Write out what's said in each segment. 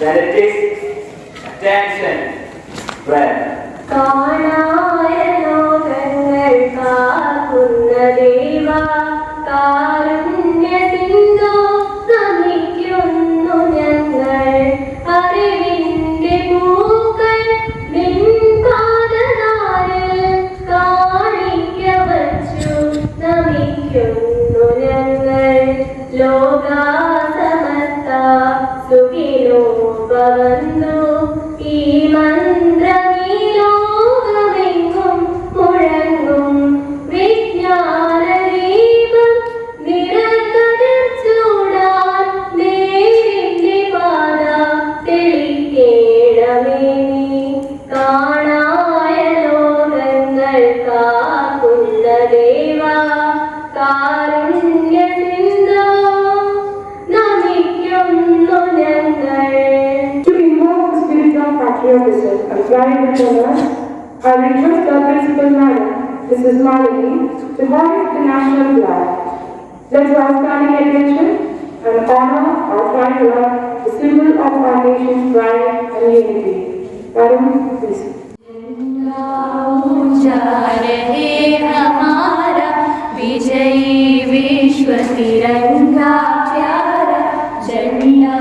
Senators, attention, prayer. I request the Principal Madam, Mrs. Malini, to hoist the national flag. Let's all standing attention and honor our tricolor, the symbol of our nation's pride and unity. Madam, please. विजयी विश्व तिरंगा प्यारा झंडा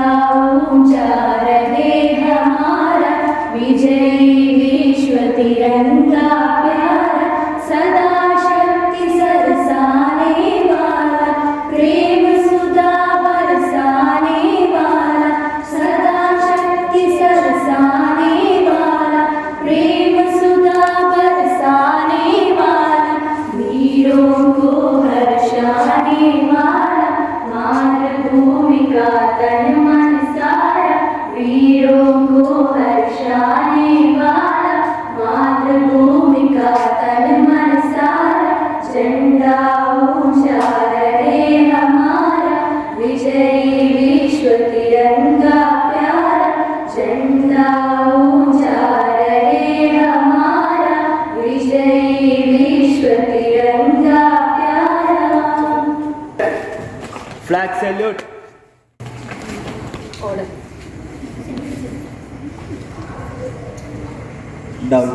ऊंचा रहे हमारा विजयी विश्व तिरंगा प्यारा सदा शक्ति सरसाने वाला प्रेम सुधा बरसाने वाला सदा शक्ति सरसाने वाला प्रेम सुधा बरसाने वाला वीरों को हर्षाने वाला मातृभूमि का तन मन सारा वीरों को हर्षाने वाला मातृभूमि का तन मन सारा झंडा ऊंचा रहे हमारा विजयी विश्व तिरंगा प्यारा झंडा ऊंचा रहे हमारा विजयी विश्व तिरंगा प्यारा. Flag salute. Order. Down.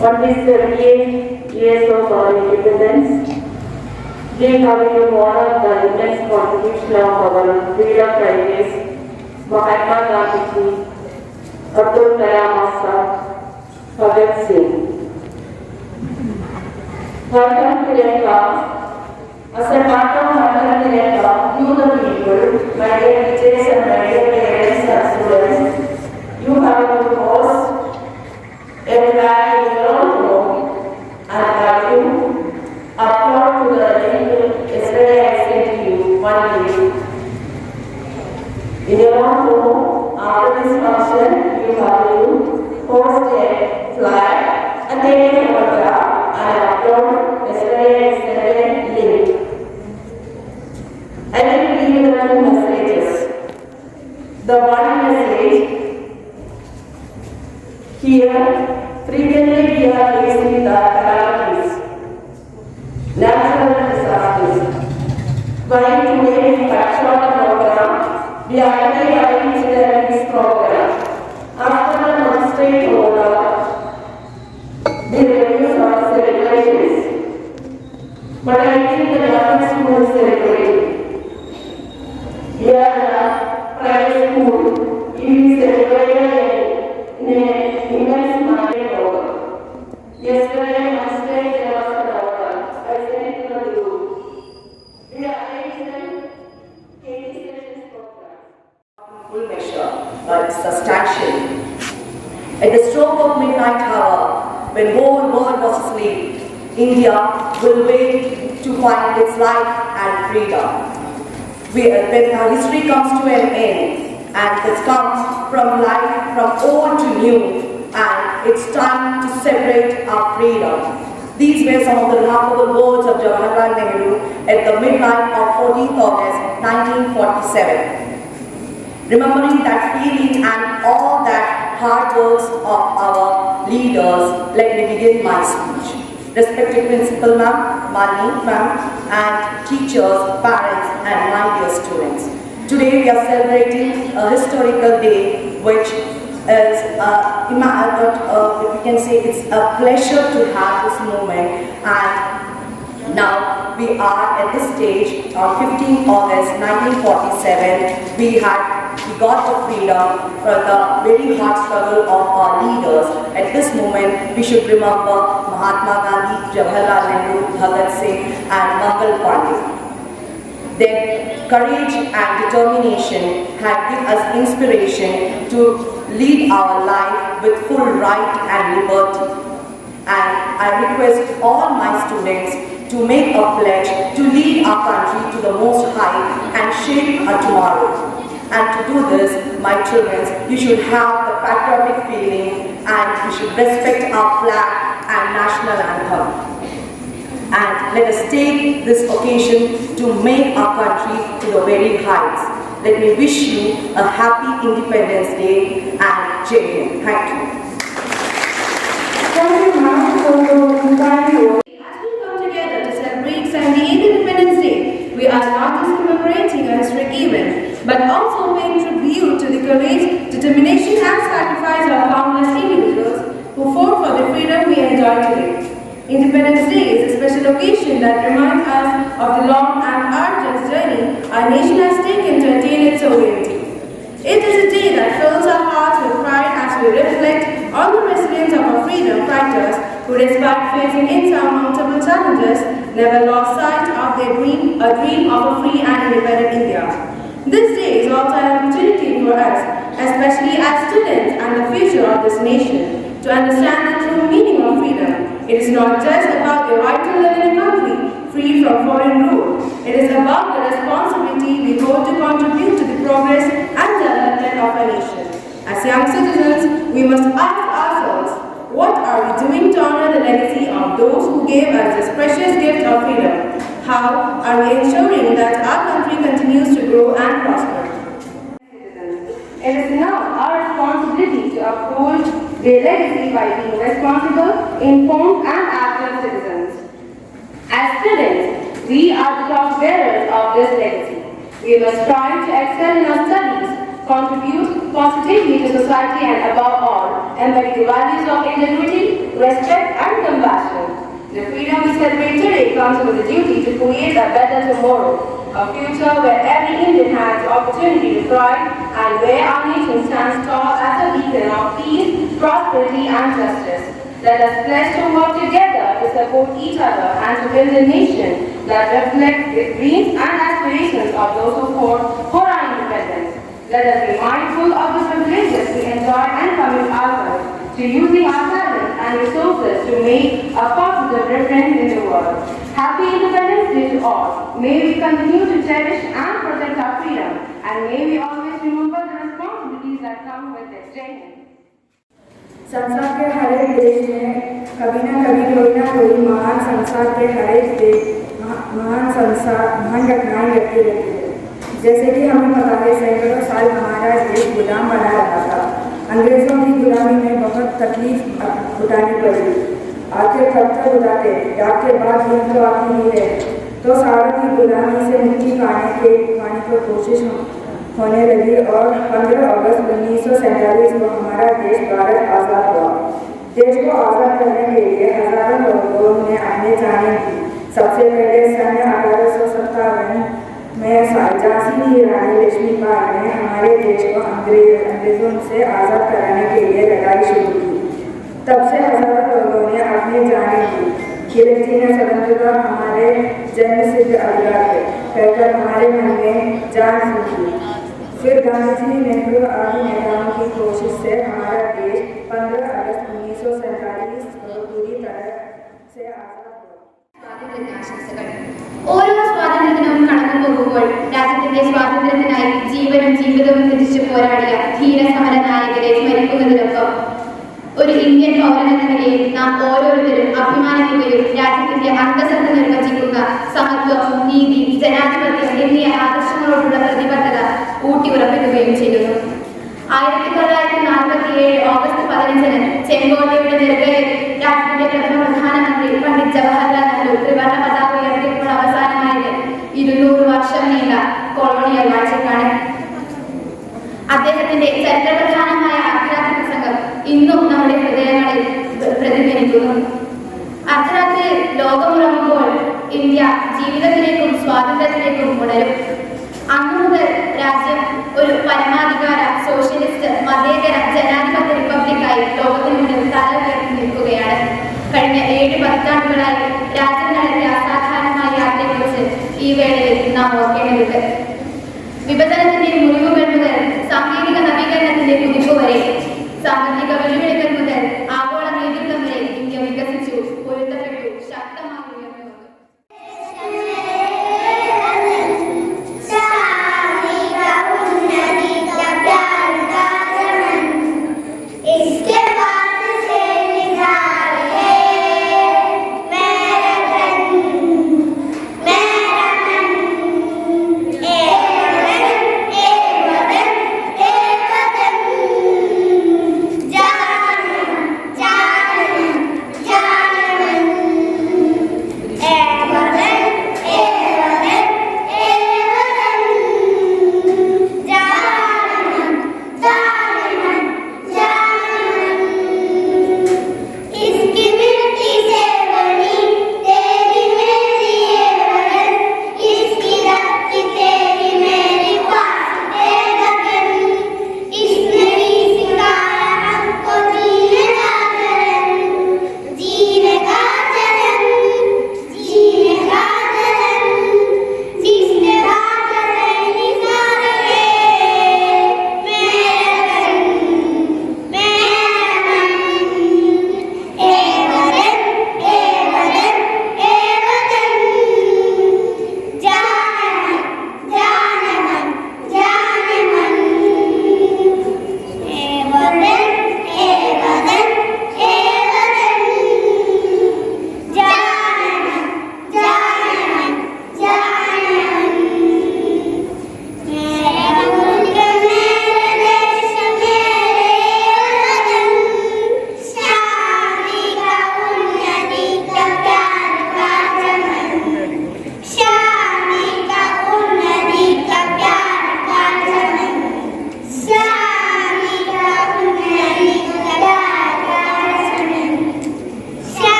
On this 78 years of our independence, we have to honor the immense contribution of our freedom fighters, Mahatma Gandhi, Abdul Kalam Azad, Bhagat Singh. Bharat Tiranga, as a part of Bharat Tiranga, you the people, my dear teachers and my dear parents and students, you have to host a flag in your own home and have you applaud to the link yesterday I said to you one day. In your own home, after this function, you have to host a flag and take a photograph and upload yesterday I said link. I will give you the two messages. The one message here, frequently we are facing the calamities, natural disasters. While today we touch on the program, we are having this program. After the magistrate order, we reduce our celebrations. But I think the government school is celebrating. We are a private school. It is celebrated in an immense market order. Yesterday, Wednesday, there was an order. I sent it to the group. We arranged them KT sessions program. Full measure, but substantial. At the stroke of midnight hour, when whole world was asleep, India will wake to find its life and freedom. When our history comes to an end, and it comes from life from old to new, and it's time to celebrate our freedom. These were some of the remarkable words of Jawaharlal Nehru at the midnight of 14th August 1947. Remembering that feeling and all that hard works of our leaders, let me begin my speech. Respected Principal Ma'am, Mani Ma'am, and teachers, parents, and my dear students. Today we are celebrating a historical day which is, we can say it's a pleasure to have this moment, and now we are at this stage on 15 August 1947. We got the freedom for the very hard struggle of our leaders. At this moment, we should remember Mahatma Gandhi, Jawaharlal Nehru, Bhagat Singh, and Mangal Pandey. Their courage and determination had given us inspiration to lead our life with full right and liberty. And I request all my students to make a pledge to lead our country to the most high and shape a tomorrow. And to do this, my children, you should have the patriotic feeling and you should respect our flag and national anthem. And let us take this occasion to make our country to the very heights. Let me wish you a happy Independence Day and Jai Hind. Thank you. Thank you, ma'am, for your invitation. As we come together to celebrate 78th Independence Day, we are not just commemorating a historic event, but also paying tribute to the courage, determination, and sacrifice of countless individuals who fought for the freedom we enjoy today. Independence Day is a special occasion that reminds us of the long and arduous journey our nation has taken to attain its sovereignty. It is a day that fills our hearts with pride as we reflect on the resilience of our freedom fighters who, despite facing insurmountable challenges, never lost sight of their dream, a dream of a free and independent India. This day is also an opportunity for us, especially as students and the future of this nation, to understand the true meaning of freedom. It is not just about the right to live in a country free from foreign rule. It is about the responsibility we hold to contribute to the progress and development of our nation. As young citizens, we must ask ourselves, what are we doing to honor the legacy of those who gave us this precious gift of freedom? How are we ensuring that our country continues to grow and prosper? It is now our responsibility to uphold their legacy by being responsible, informed, and active citizens. As students, we are the torch-bearers of this legacy. We must strive to excel in our studies, contribute positively to society, and above all, embody the values of integrity, respect, and compassion. The freedom we celebrate today comes with the duty to create a better tomorrow, a future where every Indian has the opportunity to thrive and where our nation stands tall as a beacon of peace, prosperity, and justice. Let us pledge to work together to support each other and to build a nation that reflects the dreams and aspirations of those who fought for our independence. Let us be mindful of the privileges we enjoy and commit ourselves to using our talents and resources to make a positive difference in the world. Happy Independence Day to all. May we continue to cherish and protect our freedom, and may we always remember the responsibilities that come with it. Jai Hind. संसार के हर एक देश में कभी ना कोई महान संसार के हर एक देश महान घटनाएं घटती रहती है। जैसे कि हमें पता है, सैकड़ों साल हमारा देश गुलाम बना रहा था। अंग्रेजों की गुलामी में बहुत तकलीफ उठानी पड़ी। आखिर कब तक उठाते, आपके बाद दिन तो आती ही है। तो सारों की गुलामी से मुक्ति पाने की कोशिश होने लगी और 15 अगस्त 1947 को हमारा देश भारत आज़ाद हुआ। देश को आज़ाद करने के लिए हजारों लोगों ने अपने जाने दी। सबसे पहले सन 1857 में झांसी की रानी लक्ष्मीबाई ने हमारे देश को अंग्रेजों से आज़ाद कराने के लिए लड़ाई शुरू की। तब से हजारों लोगों ने अपनी जाने दी। खिलजी ने स्वतंत्रता हमारे जन्म सिद्ध अधिकार है कहकर हमारे मन में जान फूंकी। फिर गांधी जी, नेहरू आदि नेताओं की कोशिश से हमारा देश 15 अगस्त 1947 को पूरी तरह से आज़ाद हुआ। ഓരോ സ്വാതന്ത്ര്യത്തിനും കടന്നു പോകുമ്പോൾ രാജ്യത്തിന്റെ സ്വാതന്ത്ര്യത്തിനായി ജീവനും ജീവിതവും ത്യജിച്ചു പോരാടിയ ധീര സമര നായകരെ സ്മരിക്കുന്നതിനൊപ്പം ഒരു ഇന്ത്യൻ പൗരനെന്ന നിലയിൽ നാം ഓരോരുത്തരും അഭിമാനിക്കുകയും രാജ്യത്തിന്റെ അന്തസ്സത്ത നിർവചിക്കുന്ന സമത്വം, നീതി, ജനാധിപത്യം എന്നീ ആദർശങ്ങളോടുള്ള പ്രതിബദ്ധത ഊട്ടിയുറപ്പിക്കുകയും ചെയ്യുന്നു. 1947 ഓഗസ്റ്റ് 15 ചെങ്കോട്ടയുടെ നെറുകയിൽ രാജ്യത്തിന്റെ പ്രഥമ പ്രധാനമന്ത്രി പണ്ഡിറ്റ് ജവഹർലാൽ നെഹ്റു ത്രിവർണ്ണ പതാക ഉയർത്തിയപ്പോൾ അവസാനമായി 200 വർഷം നീണ്ട കൊളോണിയൽ വാഴ്ചക്കാണ്. അദ്ദേഹത്തിന്റെ ചരിത്രപ്രധാനമായ അർദ്ധരാത്രി പ്രസംഗം ഇന്നും നമ്മുടെ ഹൃദയങ്ങളിൽ പ്രതിഫലിക്കുന്നു. അർദ്ധരാത്രി ലോകമുറങ്ങുമ്പോൾ ഇന്ത്യ ജീവിതത്തിലേക്കും സ്വാതന്ത്ര്യത്തിലേക്കും ഉണരും. അന്നു മുതൽ രാജ്യം ഒരു പരമാധികാര സോഷ്യലിസ്റ്റ് മതേതര ജനാധിപത്യ റിപ്പബ്ലിക്കായി ലോകത്തിന് മുന്നിൽ തല ഉയർത്തി നിൽക്കുകയാണ്. കഴിഞ്ഞ 7 പതിറ്റാണ്ടുകളായി രാജ്യം നടത്തിയ അസാധാരണമായ യാത്രയെക്കുറിച്ച് ഈ വേളയിൽ നാം ഓർക്കേണ്ടതുണ്ട്. വിഭജനത്തിന്റെ മുറിവുകൾ മുതൽ സാങ്കേതിക നവീകരണത്തിന്റെ കുതിപ്പ് വരെ, സാമ്പത്തിക വെല്ലുവിളികൾ മുതൽ ആഗോള നേതൃത്വം വരെ ഇന്ത്യ വികസിച്ചു, പൊരുത്തപ്പെട്ടു, ശക്തമായി ഉയർന്നു. Hey!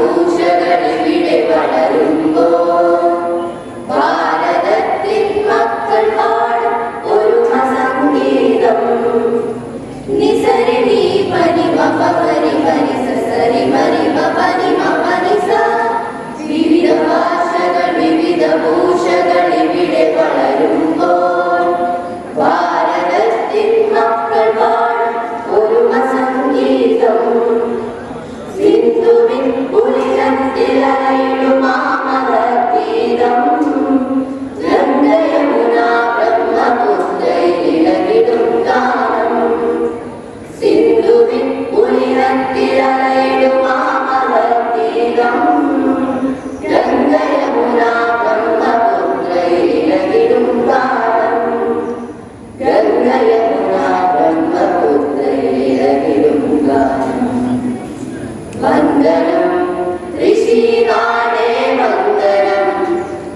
ഭൂഷകളിവിടെ വളരുമ്പോൾ ഭാരതത്തിൻ മക്കൾ പാടും ഒരു സംഗീതം. നിസരി നീ പനി മപ പരി പനി സരി മരി പനി മപനി സ. വിവിധ ഭാഷകൾ വിവിധ ഭൂഷകൾ ഇവിടെ വളരുമ്പോൾ ഭാരതത്തിൻ മക്കൾ പാടും ഒരു സംഗീതം. സിന്ധുവിൻ ഉയരത്തിലയിടും മാമഹഗീതം. ഗംഗയമുന ബ്രഹ്മപുത്രയിലകിടും ഗാനം. സിന്ധുവിൻ ഉയരത്തിലയിടും മാമഹഗീതം. ഗംഗയമുന ബ്രഹ്മപുത്രയിലകിടും ഗാനം. ഗംഗയമുന ബ്രഹ്മപുത്രയിലകിടും ഗാനം. വന്ദനം ഋഷിനാടേ വന്ദനം.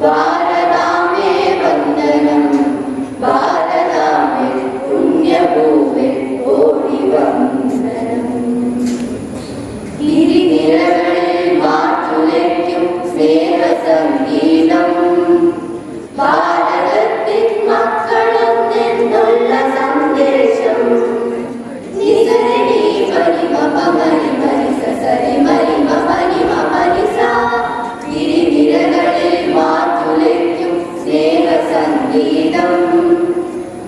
ഭാരതാമേ വന്ദനം. ഭാരതാമേ പുണ്യഭൂമി കോടി വന്ദനം. ഗിരിനിരകളിൽ മാറ്റുലയ്ക്കും സ്നേഹസംഗീതം. ഭാരതത്തിൻ മക്കളൊന്നെന്നുള്ള സന്ദേശം. നിസരി പരി മപ മരി മരി സരി മരി മപനി മപനി സ. ഗിരിനിരകളിൽ മാറ്റുലയ്ക്കും സ്നേഹസംഗീതം.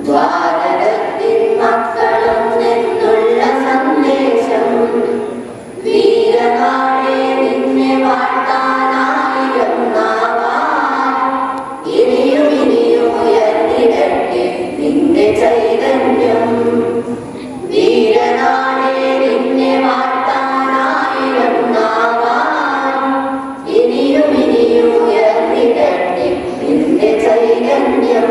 ഭാരതത്തിൻ മക്കളൊന്നെന്നുള്ള സന്ദേശം. വീരനാടേ നിന്നെ വാഴ്ത്താനായിരം നാവാം. ഇനിയും ഇനിയും ഉയർന്നിടട്ടെ നിന്റെ ചൈതന്യം. വീരനാടേ നിന്നെ വാഴ്ത്താനായിരം നാവാം. ഇനിയും ഇനിയും ഉയർന്നിടട്ടെ നിന്റെ ചൈതന്യം.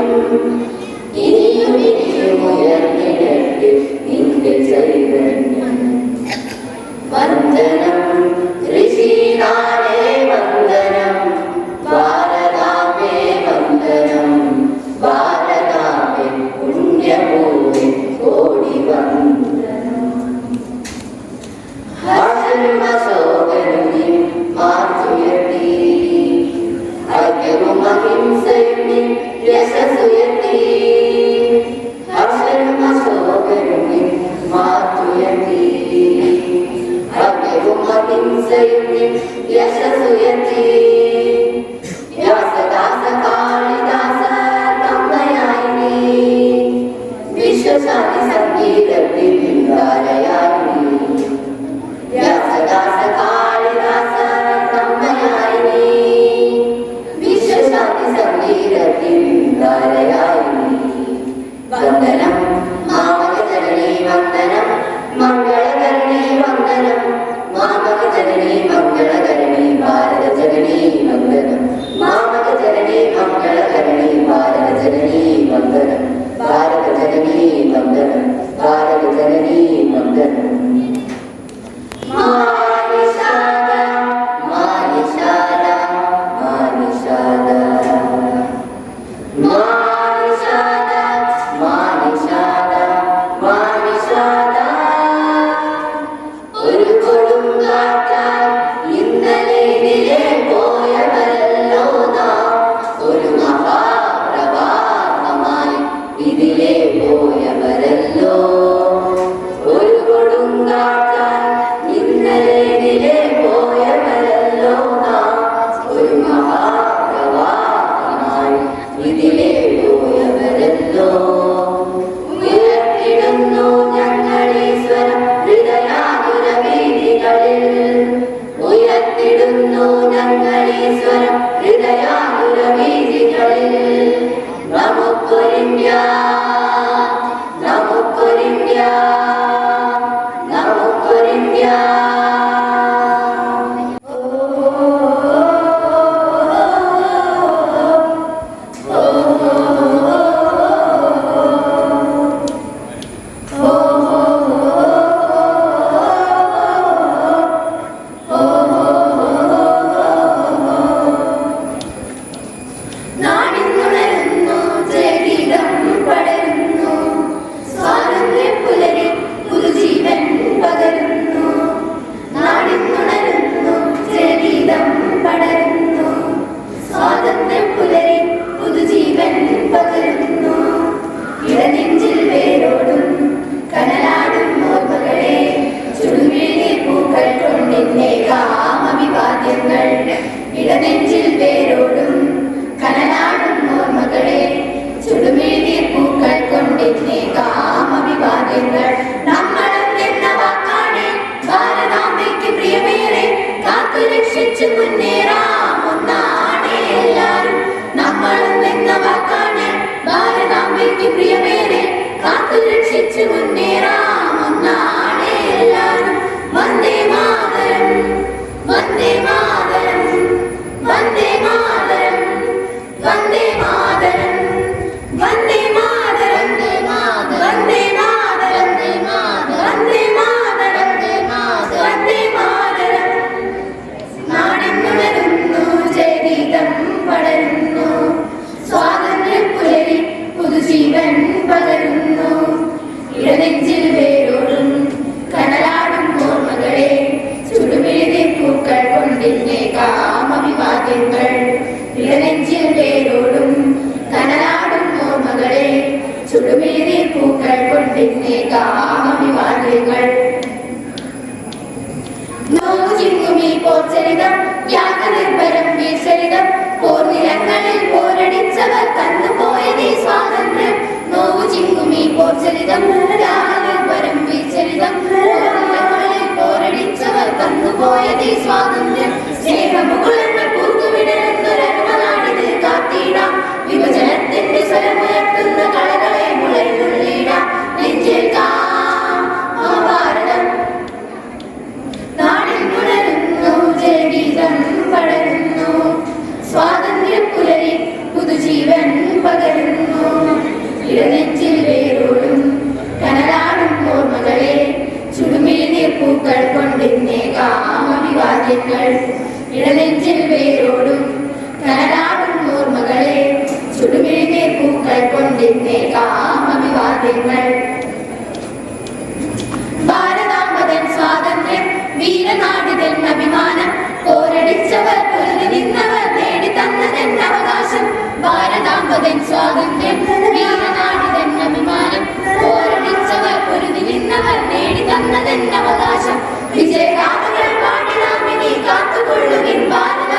ഇനിയും ഇനിയും ഉയർന്നിടട്ടെ നിന്റെ ചൈതന്യം. വന്ദനം ഋഷിനാടേ വന്ദനം. ഭാരതാമേ വന്ദനം. ഭാരതാമേ പുണ്യഭൂമി കോടി വന്ദനം. ഹർഷനും അശോകനും നീ മാറ്റുയർത്തി. ഐക്യവും അഹിംസയും നീ യശസ്സുയർത്തി. ഹർഷനും അശോകനും നീ മാറ്റുയർത്തി. ഐക്യവും അഹിംസയും നീ യശസ്സുയർത്തി. വ്യാസദാസ കാളിദാസ തമ്മയായി നീ. വിശ്വശാന്തി സംഗീതത്തിൽ ധാരയായി നീ. വ്യാസദാസ കാളിദാസ തമ്മയായി നീ. വിശ്വശാന്തി സംഗീതത്തിൽ ധാരയായി നീ. വന്ദനം മാമകജനനീ വന്ദനം. മംഗളകരണീ വന്ദനം. മാമകജനനീ മംഗളകരണീ ഭാരതജനനീ വന്ദനം. മാമകജനനീ മംഗളകരണീ ഭാരതജനനീ വന്ദനം. ഭാരതജനനീ വന്ദനം. ഭാരതജനനീ വന്ദനം. മാനിഷാദ മാനിഷാദ മാനിഷാദ മാനിഷാദ മാനിഷാദ മാനിഷാദ. ഒരു കൊടുങ്കാറ്റാൽ ഇന്നലെ പോയവരല്ലോ നാം. ഒരു മഹാപ്രവാഹമായി ഇതിലെ പോയവരല്ലോ. ഒരു കൊടുങ്കാറ്റാൽ ഇന്നലെ പോയവരല്ലോ നാം. ഒരു മഹാപ്രവാഹമായി ഇതിലെ പോയവരല്ലോ. ഉയർത്തിടുന്നു ഞങ്ങളീശ്വരം ഹൃദയാതുരവീഥികളിൽ. ഉയർത്തിടുന്നു ഞങ്ങളീശ്വരം ഹൃദയാതുരവീഥികളിൽ. നമുക്കൊരിന്ത്യ നമുക്കൊരിന്ത്യ നമുക്കൊരിന്ത്യ. നാടിന്നുണരുന്നു ജയഗീതം പടരുന്നു. മുന്നേറാം ഒന്നാണേ എല്ലാരും നമ്മളും എന്ന വാക്കാണ് ഭാരതാംബയ്ക്ക് പ്രിയമേറെ കാത്തു രക്ഷിച്ചു മുന്നേറാം ഒന്നാണേ എല്ലാരും വന്ദേ മാതരം വന്ദേ മാതരം വന്ദേ മാതരം വന്ദേ മാതരം വന്ദേ മാതരം വന്ദേ മാതരം വന്ദേ മാതരം വന്ദേ മാതരം നാടെന്നുണരുന്നു ജയഗീതം പടരുന്നു സ്വാതന്ത്ര്യപ്പുലരി പുതുജീവൻ പകരുന്നു ഇടനെഞ്ചിൽ വേരോടും കടലാടും ഓർമ്മകളെ ചുടുമെഴുതി പൂക്കൾ കൊണ്ടിന്നേക്കാം അഭിവാദ്യങ്ങൾ ഇടനെഞ്ചിൽ വേരോടും കടലാടും ഓർമ്മകളെ ചുടുമെഴുതി പൂക്കൾ കൊണ്ടിന്നേക്കാം അഭിവാദ്യങ്ങൾ നോവു ചിങ്ങുമീ പോർച്ചരിതം ത്യാഗനിർഭരം വീർച്ചരിതം പോർനിലങ്ങളിൽ പോരടിച്ചവർ തന്നുപോയതീ സ്വാതന്ത്ര്യം നോവു ചിങ്ങുമീ പോർച്ചരിതം ത്യാഗനിർഭരം വീർച്ചരിതം പോർനിലങ്ങളിൽ പോരടിച്ചവർ തന്നുപോയതീ സ്വാതന്ത്ര്യം സ്നേഹമുകുളങ്ങൾ പൂത്തുവിടരുന്നൊരരുമനാടിത് കാത്തിടാം വിഭജനത്തിന്റെ സ്വരമുയർത്തുന്ന കളകളെ മുളയിലുള്ളിടാം നെഞ്ചേൽക്കാം മഹാഭാരതം നാടിൽ പുലരുന്നു ജയഗീതം പടരുന്നു സ്വാതന്ത്ര്യപ്പുലരി പുതുജീവൻ പകരുന്നു ഇടനെഞ്ചിൽ വേരോടും കനലാടും ഓർമ്മകളെ ചുടുമെഴുതിയ പൂക്കൾ കൊണ്ടിന്നേക്കാം അഭിവാദ്യങ്ങൾ ഇടനെഞ്ചിൽ വേരോടും കനലാടും ഓർമ്മകളെ ചുടുമെഴുതിയ പൂക്കൾ കൊണ്ടിന്നേക്കാം അഭിവാദ്യങ്ങൾ ഭാരതാംബതൻ സ്വാതന്ത്ര്യം വീരനാടിതൻ അഭിമാനം പോരടിച്ചവർ പൊരുതി നിന്നവർ നേടിത്തന്നതൻ അവകാശം ഭാരതാംബതൻ സ്വാതന്ത്ര്യം വീരനാടിതൻ അഭിമാനം പോരടിച്ചവർ പൊരുതി നിന്നവർ നേടിത്തന്നതൻ അവകാശം വിജയഗാഥകൾ പാടി നാം ഇനി കാത്തുകൊള്ളുവിൻ ഭാരത